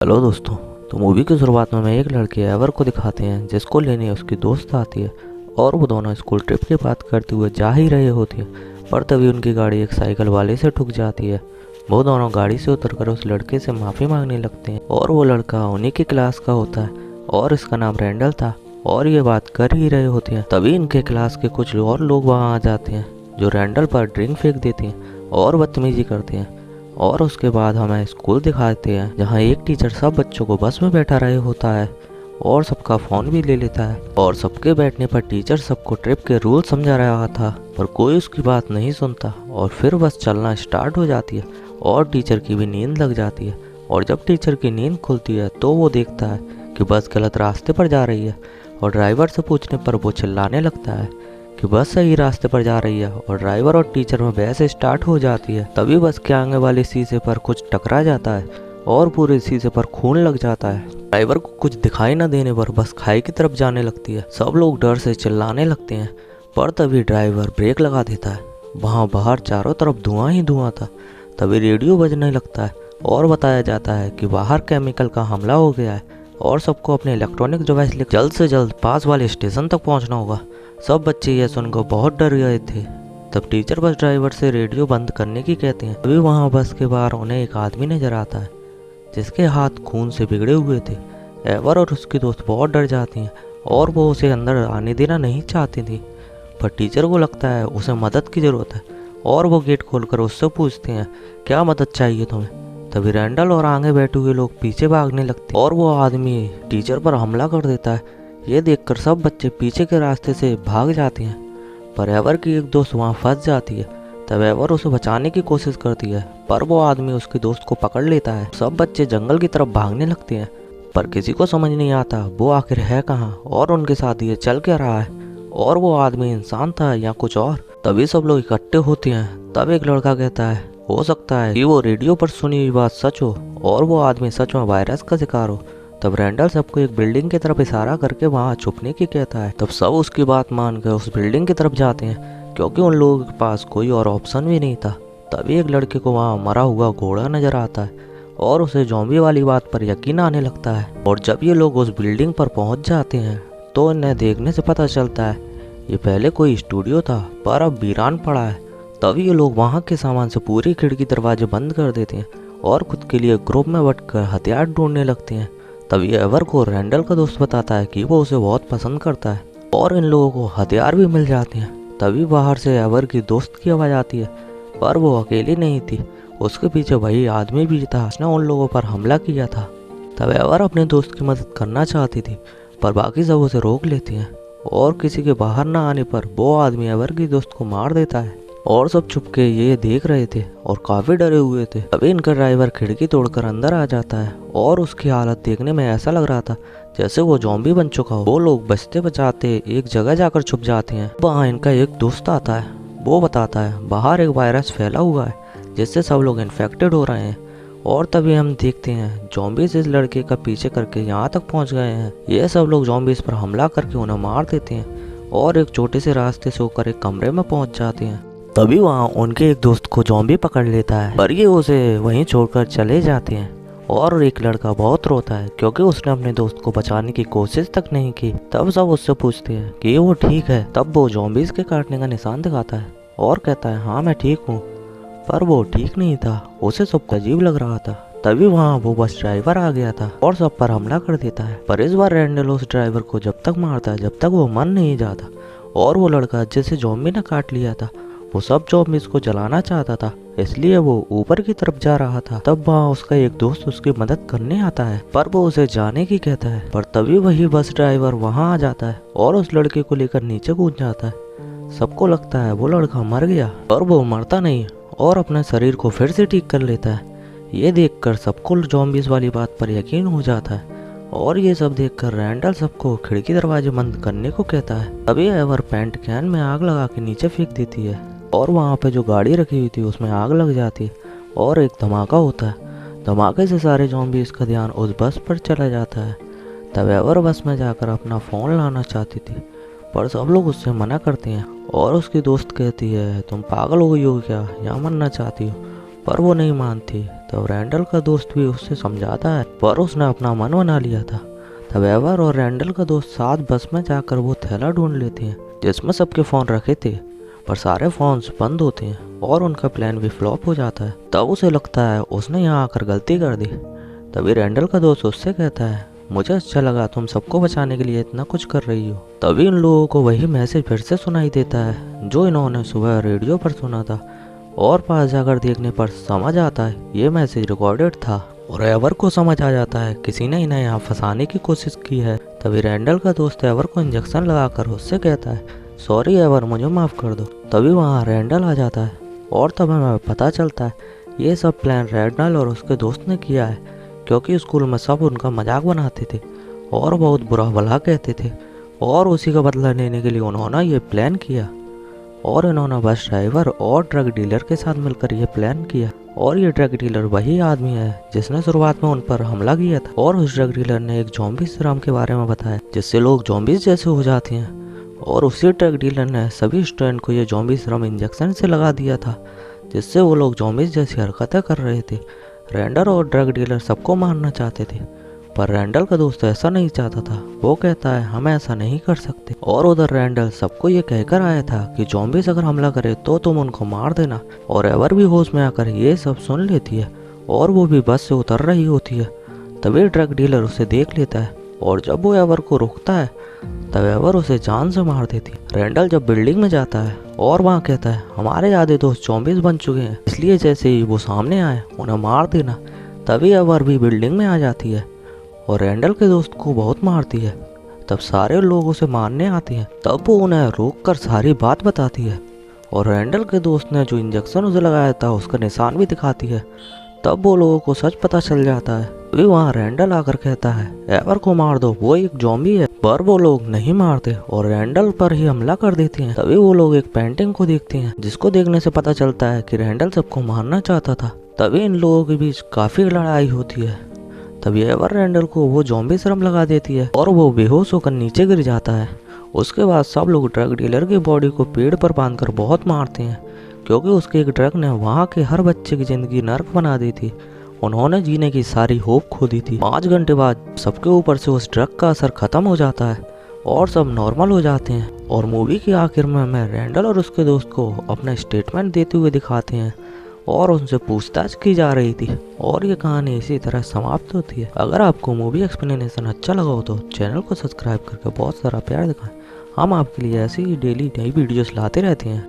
Hello दोस्तों। तो movie की शुरुआत में एक लड़के एवर को दिखाते हैं जिसको लेने उसकी दोस्त आती है और वो दोनों स्कूल ट्रिप की बात करते हुए जा ही रहे होते हैं, पर तभी उनकी गाड़ी एक साइकिल वाले से ठुक जाती है। वो दोनों गाड़ी से उतरकर उस लड़के से माफ़ी मांगने लगते हैं और वो लड़का उन्हीं की क्लास का होता है और इसका नाम रैंडल था। और ये बात कर ही रहे होते हैं तभी इनके क्लास के कुछ और लोग वहाँ आ जाते हैं जो रैंडल पर ड्रिंक फेंक देते हैं और बदतमीजी करते हैं। और उसके बाद हमें स्कूल दिखाते हैं जहाँ एक टीचर सब बच्चों को बस में बैठा रहे होता है और सबका फ़ोन भी ले लेता है और सबके बैठने पर टीचर सबको ट्रिप के रूल समझा रहा था, पर कोई उसकी बात नहीं सुनता और फिर बस चलना स्टार्ट हो जाती है और टीचर की भी नींद लग जाती है। और जब टीचर की नींद खुलती है तो वो देखता है कि बस गलत रास्ते पर जा रही है और ड्राइवर से पूछने पर वो चिल्लाने लगता है कि बस सही रास्ते पर जा रही है और ड्राइवर और टीचर में बहस स्टार्ट हो जाती है। तभी बस के आगे वाले शीशे पर कुछ टकरा जाता है और पूरे शीशे पर खून लग जाता है। ड्राइवर को कुछ दिखाई न देने पर बस खाई की तरफ जाने लगती है। सब लोग डर से चिल्लाने लगते हैं, पर तभी ड्राइवर ब्रेक लगा देता है। वहाँ बाहर चारों तरफ धुआं ही धुआं था। तभी रेडियो बजने लगता है और बताया जाता है कि बाहर केमिकल का हमला हो गया है और सबको अपने इलेक्ट्रॉनिक डिवाइस लेकर जल्द से जल्द पास वाले स्टेशन तक पहुँचना होगा। सब बच्चे यह सुनकर बहुत डर गए थे। तब टीचर बस ड्राइवर से रेडियो बंद करने की कहते हैं। तभी वहाँ बस के बाहर उन्हें एक आदमी नजर आता है जिसके हाथ खून से बिगड़े हुए थे। एवर और उसकी दोस्त बहुत डर जाती हैं और वो उसे अंदर आने देना नहीं चाहती थी, पर टीचर को लगता है उसे मदद की ज़रूरत है और वो गेट खोलकर उससे पूछते हैं क्या मदद चाहिए तुम्हें। तभी रैंडल और आगे बैठे हुए लोग पीछे भागने लगते हैं और वो आदमी टीचर पर हमला कर देता है। ये देखकर सब बच्चे पीछे के रास्ते से भाग जाते हैं, पर एवर की एक दोस्त वहाँ फंस जाती है। तब एवर उसे बचाने की कोशिश करती है, पर वो आदमी उसकी दोस्त को पकड़ लेता है। सब बच्चे जंगल की तरफ भागने लगते हैं, पर किसी को समझ नहीं आता वो आखिर है कहाँ और उनके साथ ये चल क्या रहा है और वो आदमी इंसान था या कुछ और। तभी सब लोग इकट्ठे होते हैं। तब एक लड़का कहता है हो सकता है कि वो रेडियो पर सुनी हुई बात सच हो और वो आदमी सच में वायरस का शिकार हो। तब रैंडल सबको एक बिल्डिंग की तरफ इशारा करके वहाँ छुपने की कहता है। तब सब उसकी बात मानकर उस बिल्डिंग की तरफ जाते हैं क्योंकि उन लोगों के पास कोई और ऑप्शन भी नहीं था। तभी एक लड़के को वहाँ मरा हुआ घोड़ा नजर आता है और उसे ज़ॉम्बी वाली बात पर यकीन आने लगता है। और जब ये लोग उस बिल्डिंग पर पहुँच जाते हैं तो इन्हें देखने से पता चलता है ये पहले कोई स्टूडियो था पर अब वीरान पड़ा है। तभी ये लोग वहाँ के सामान से पूरी खिड़की दरवाजे बंद कर देते हैं और खुद के लिए ग्रुप में बंटकर हथियार ढूंढने लगते हैं। तभी एवर को रैंडल का दोस्त बताता है कि वो उसे बहुत पसंद करता है और इन लोगों को हथियार भी मिल जाते हैं। तभी बाहर से एवर की दोस्त की आवाज़ आती है, पर वो अकेली नहीं थी, उसके पीछे वही आदमी भी था जिसने उन लोगों पर हमला किया था। तब एवर अपने दोस्त की मदद करना चाहती थी, पर बाकी सब उसे रोक लेते हैं और किसी के बाहर न आने पर वो आदमी एवर की दोस्त को मार देता है और सब छुपके ये देख रहे थे और काफी डरे हुए थे। तभी इनका ड्राइवर खिड़की तोड़कर अंदर आ जाता है और उसकी हालत देखने में ऐसा लग रहा था जैसे वो ज़ॉम्बी बन चुका हो। वो लोग बचते बचाते एक जगह जाकर छुप जाते हैं। वहाँ इनका एक दोस्त आता है, वो बताता है बाहर एक वायरस फैला हुआ है जिससे सब लोग इन्फेक्टेड हो रहे हैं। और तभी हम देखते हैं ज़ॉम्बीज इस लड़के का पीछे करके यहाँ तक पहुँच गए हैं। ये सब लोग ज़ॉम्बीज पर हमला करके उन्हें मार देते हैं और एक छोटे से रास्ते से होकर एक कमरे में पहुँच जाते हैं। तभी वहाँ उनके एक दोस्त को ज़ॉम्बी पकड़ लेता है, पर ये उसे वहीं छोड़कर चले जाते हैं और एक लड़का बहुत रोता है क्योंकि उसने अपने दोस्त को बचाने की कोशिश तक नहीं की। तब सब उससे पूछते हैं कि वो ठीक है। तब वो ज़ॉम्बीज के काटने का निशान दिखाता है और कहता है हाँ मैं ठीक हूँ, पर वो ठीक नहीं था, उसे सब अजीब लग रहा था। तभी वहाँ वो बस ड्राइवर आ गया था और सब पर हमला कर देता है, पर इस बार रैंडल उस ड्राइवर को जब तक मारता है जब तक वो मर नहीं जाता। और वो लड़का जिसे ज़ॉम्बी ने काट लिया था वो सब ज़ॉम्बीज को जलाना चाहता था, इसलिए वो ऊपर की तरफ जा रहा था। तब वहाँ उसका एक दोस्त उसकी मदद करने आता है, पर वो उसे जाने की कहता है। पर तभी वही बस ड्राइवर वहाँ आ जाता है और उस लड़के को लेकर नीचे कूद जाता है। सबको लगता है वो लड़का मर गया, पर वो मरता नहीं और अपने शरीर को फिर से ठीक कर लेता है। ये देखकर सबको ज़ॉम्बीज वाली बात पर यकीन हो जाता है और ये सब देखकर रैंडल सबको खिड़की दरवाजे बंद करने को कहता है। तभी एवर पेंट कैन में आग लगा के नीचे फेंक देती है और वहाँ पे जो गाड़ी रखी हुई थी उसमें आग लग जाती है और एक धमाका होता है। धमाके से सारे ज़ॉम्बीज का ध्यान उस बस पर चला जाता है। तब एवर बस में जाकर अपना फ़ोन लाना चाहती थी, पर सब लोग उससे मना करते हैं और उसकी दोस्त कहती है तुम पागल हो गई हो क्या या मरना चाहती हो। पर वो नहीं मानती। तब रैंडल का दोस्त भी उससे समझाता है, पर उसने अपना मन बना लिया था। तब एवर और रैंडल का दोस्त साथ बस में जाकर वो थैला ढूंढ लेते हैं जिसमें सबके फ़ोन रखे थे, पर सारे फ़ोन्स बंद होते हैं और उनका प्लान भी फ्लॉप हो जाता है। तब उसे लगता है उसने यहाँ आकर गलती कर दी। तभी रैंडल का दोस्त उससे कहता है, मुझे अच्छा लगा तुम सबको बचाने के लिए इतना कुछ कर रही हो। तभी इन लोगों को वही मैसेज फिर से सुनाई देता है जो इन्होंने सुबह रेडियो पर सुना था, और पास जाकर देखने पर समझ आता है ये मैसेज रिकॉर्डेड था और एवर को समझ आ जाता है किसी ने इन्हें यहाँ फंसाने की कोशिश की है। तभी रैंडल का दोस्त एवर को इंजेक्शन लगाकर उससे कहता है, सॉरी एवर, मुझे माफ़ कर दो। तभी वहाँ रैंडल आ जाता है और तब हमें पता चलता है ये सब प्लान रैंडल और उसके दोस्त ने किया है, क्योंकि स्कूल में सब उनका मजाक बनाते थे और बहुत बुरा भला कहते थे, और उसी का बदला लेने के लिए उन्होंने ये प्लान किया। और इन्होंने बस ड्राइवर और ड्रग डीलर के साथ मिलकर ये प्लान किया। और ये ड्रग डीलर वही आदमी है जिसने शुरुआत में उन पर हमला किया था। और उस ड्रग डीलर ने एक ज़ॉम्बी सीरम के बारे में बताया जिससे लोग ज़ॉम्बीज जैसे हो जाते हैं, और उसी ड्रग डीलर ने सभी स्टूडेंट को ये ज़ॉम्बी सीरम इंजेक्शन से लगा दिया था जिससे वो लोग ज़ॉम्बीज जैसी हरकतें कर रहे थे। रैंडल और ड्रग डीलर सबको मारना चाहते थे, पर रैंडल का दोस्त ऐसा नहीं चाहता था। वो कहता है हम ऐसा नहीं कर सकते। और उधर रैंडल सबको ये कहकर आया था कि ज़ॉम्बीज अगर हमला करे तो तुम उनको मार देना। और एवर भी होश में आकर ये सब सुन लेती है और वो भी बस से उतर रही होती है। तभी ड्रग डीलर उसे देख लेता है और जब वो एवर को रोकता है तब एवर उसे जान से मार देती। रैंडल जब बिल्डिंग में जाता है और वहाँ कहता है हमारे आधे दोस्त ज़ॉम्बीज बन चुके हैं, इसलिए जैसे ही वो सामने आए उन्हें मार देना। तभी एवर भी बिल्डिंग में आ जाती है और रैंडल के दोस्त को बहुत मारती है। तब सारे लोग उसे मारने आते हैं। तब वो उन्हें रोककर सारी बात बताती है और रैंडल के दोस्त ने जो इंजेक्शन उसे लगाया था उसका निशान भी दिखाती है। तब वो लोगों को सच पता चल जाता है। तभी वहाँ रैंडल आकर कहता है एवर को मार दो, वो एक ज़ॉम्बी है। पर वो लोग नहीं मारते और रैंडल पर ही हमला कर देते हैं। तभी वो लोग एक पेंटिंग को देखते हैं जिसको देखने से पता चलता है कि रैंडल सबको मारना चाहता था। तभी इन लोगों के बीच काफ़ी लड़ाई होती है। तभी एवर रैंडल को वो ज़ॉम्बी सीरम लगा देती है और वो बेहोश होकर नीचे गिर जाता है। उसके बाद सब लोग ड्रग डीलर की बॉडी को पेड़ पर बांधकर बहुत मारते हैं, क्योंकि उसके एक ड्रग ने वहाँ के हर बच्चे की ज़िंदगी नर्क बना दी थी। उन्होंने जीने की सारी होप खो दी थी। 5 घंटे बाद सबके ऊपर से उस ड्रग का असर खत्म हो जाता है और सब नॉर्मल हो जाते हैं। और मूवी के आखिर में हमें रैंडल और उसके दोस्त को अपना स्टेटमेंट देते हुए दिखाते हैं और उनसे पूछताछ की जा रही थी। और ये कहानी इसी तरह समाप्त होती है। अगर आपको मूवी एक्सप्लेनेशन अच्छा लगा हो तो चैनल को सब्सक्राइब करके बहुत सारा प्यार दिखाएं। हम आपके लिए ऐसी ही डेली नई वीडियोस लाते रहते हैं।